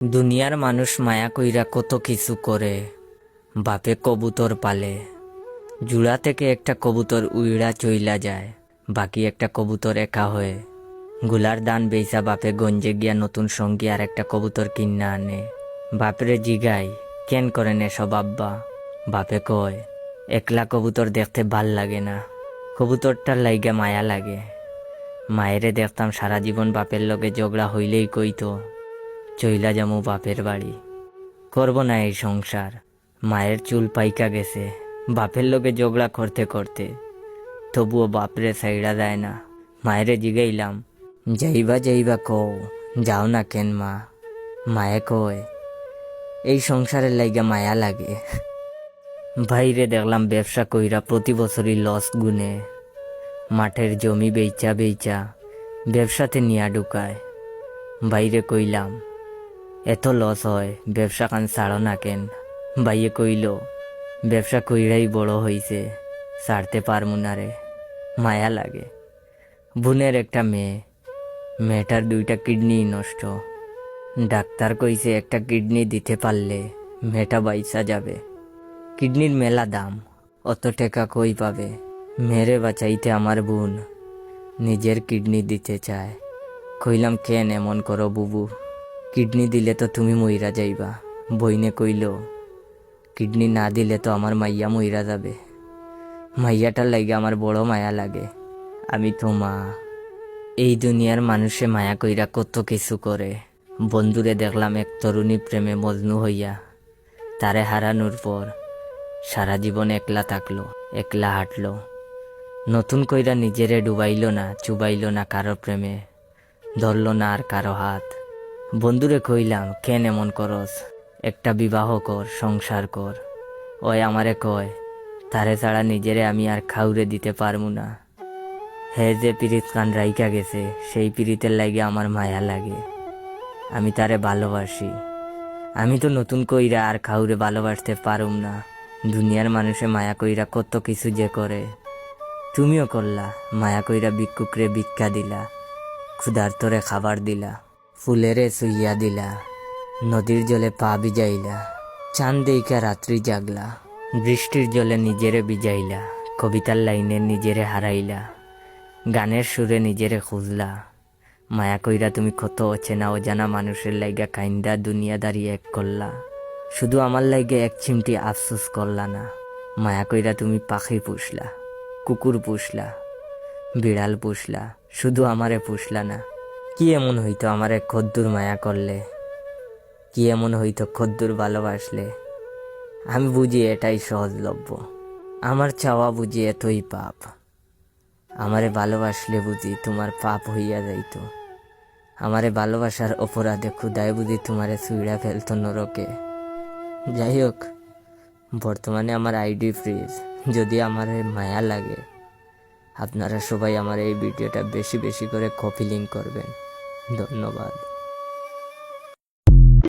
দুনিয়ার মানুষ মায়া কইরা কত কিছু করে। বাপে কবুতর পালে, জুড়া থেকে একটা কবুতর উইড়া চইলা যায়, বাকি একটা কবুতর একা হয়ে। গুলার দান বেইসা বাপে গঞ্জে গিয়া নতুন সঙ্গী আর একটা কবুতর কিন্না আনে। বাপরে জিগাই কেন করেন এসব আব্বা? বাপে কয় একলা কবুতর দেখতে ভাল লাগে না, কবুতরটার লাইগা মায়া লাগে। মায়েরে দেখতাম সারা জীবন বাপের লগে ঝগড়া হইলেই কইতো চইলা যামু বাপের বাড়ি, করব না এই সংসার। মায়ের চুল পাইকা গেছে বাপের লগে ঝগড়া করতে করতে, তবুও বাপরে সাইড়া দেয় না। মায়েরে জিগাইলাম যাইবা যাইবা কও, যাও না কেন মা? মায়ে কয় এই সংসারের লাইগা মায়া লাগে। বাইরে দেখলাম ব্যবসা কইরা প্রতি বছরই লস গুনে, মাঠের জমি বেচা বেচা ব্যবসাতে নিয়া ঢুকায়। বাইরে কইলাম এত লস হয়, ব্যবসা কান ছাড়ো না কেন? বাইয়ে কইল ব্যবসা কইরাই বড় হইছে, ছাড়তে পারমু না রে, মায়া লাগে। বোনের একটা মেয়ে, মেয়েটার 2টা কিডনি নষ্ট। ডাক্তার কইছে একটা কিডনি দিতে পারলে মেয়েটা বাইচা যাবে। কিডনির মেলা দাম, অত টাকা কই পাবে? মেরে বাঁচাইতে আমার বোন নিজের কিডনি দিতে চায়। কইলাম কেন এমন করো বুবু, কিডনি দিলে তো তুমি মইরা যাইবা। বইনে কইল কিডনি না দিলে তো আমার মাইয়া মইরা যাবে। মাইয়াটার লাগে আমার বড় মায়া লাগে, আমি তো মা। এই দুনিয়ার মানুষে মায়া কইরা কত কিছু করে। বন্ধুরে দেখলাম এক তরুণী প্রেমে মজনু হইয়া, তারে হারানোর পর সারা জীবন একলা থাকলো, একলা হাঁটলো। নতুন কইরা নিজেরে ডুবাইল না, চুবাইল না কারো প্রেমে, ধরল না আর কারো হাত। বন্ধুরে কইলাম কেন এমন করস, একটা বিবাহ কর, সংসার কর। ওই আমারে কয় তারে ছাড়া নিজেরে আমি আর খাউরে দিতে পারমু না। হে যে পিরিত কান রাইকা গেছে, সেই পিরিতের লাগে আমার মায়া লাগে। আমি তারে ভালোবাসি, আমি তো নতুন কইরা আর খাউরে ভালোবাসতে পারুম না। দুনিয়ার মানুষে মায়া কইরা কত কিছু যে করে। তুমিও করলা, মায়া কইরা ভিক্ষুকরে ভিক্ষা দিলা, ক্ষুধার্তরে খাবার দিলা, ফুলেরে সুইয়া দিলা, নদীর জলে পা ভিজাইলা, চাঁদ দেইকা রাত্রি জাগলা, বৃষ্টির জলে নিজেরে ভিজাইলা, কবিতার লাইনে নিজেরে হারাইলা, গানের সুরে নিজেরে খুঁজলা। মায়া কইরা তুমি কত অচেনা অজানা মানুষের লাইগা কাইন্দা দুনিয়াদারি এক করলা। শুধু আমার লাইগে এক চিমটি আফসোস করলা না। মায়া কইরা তুমি পাখি পুষলা, কুকুর পুষলা, বিড়াল পুষলা, শুধু আমারে পুষলা না। কি এমন হইতো আমারে খদ্দুর মায়া করলে? কি এমন হইতো খদ্দুর ভালোবাসলে? আমি বুঝি এটাই সহজলভ্য, আমার চাওয়া বুঝি এতই পাপ। আমারে ভালোবাসলে বুঝি তোমার পাপ হইয়া যাইত। আমারে ভালোবাসার অপরাধে ক্ষুদায় বুঝি তোমারে ছুঁড়া ফেলতো নরকে। যাই হোক, বর্তমানে আমার আইডি ফ্রিজ। যদি আমার মায়া লাগে, আপনারা সবাই আমার এই ভিডিওটা বেশি বেশি করে কপি লিঙ্ক করবেন। ধন্যবাদ।